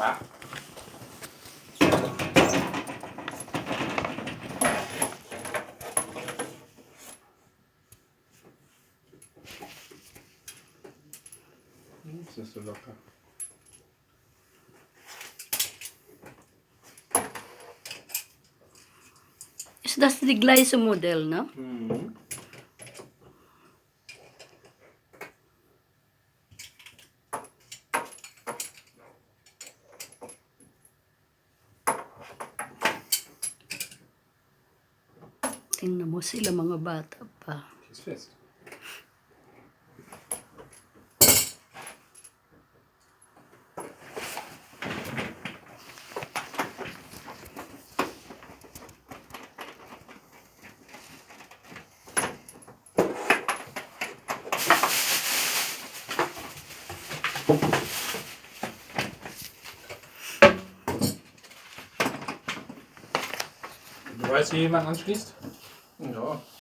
Pa. Das ist so locker. Is das die gleiche Modell, no? Mhm. Tingnan mo sila mga bata pa. Die ist fest. Du weißt, wie jemand anschließt? Ja.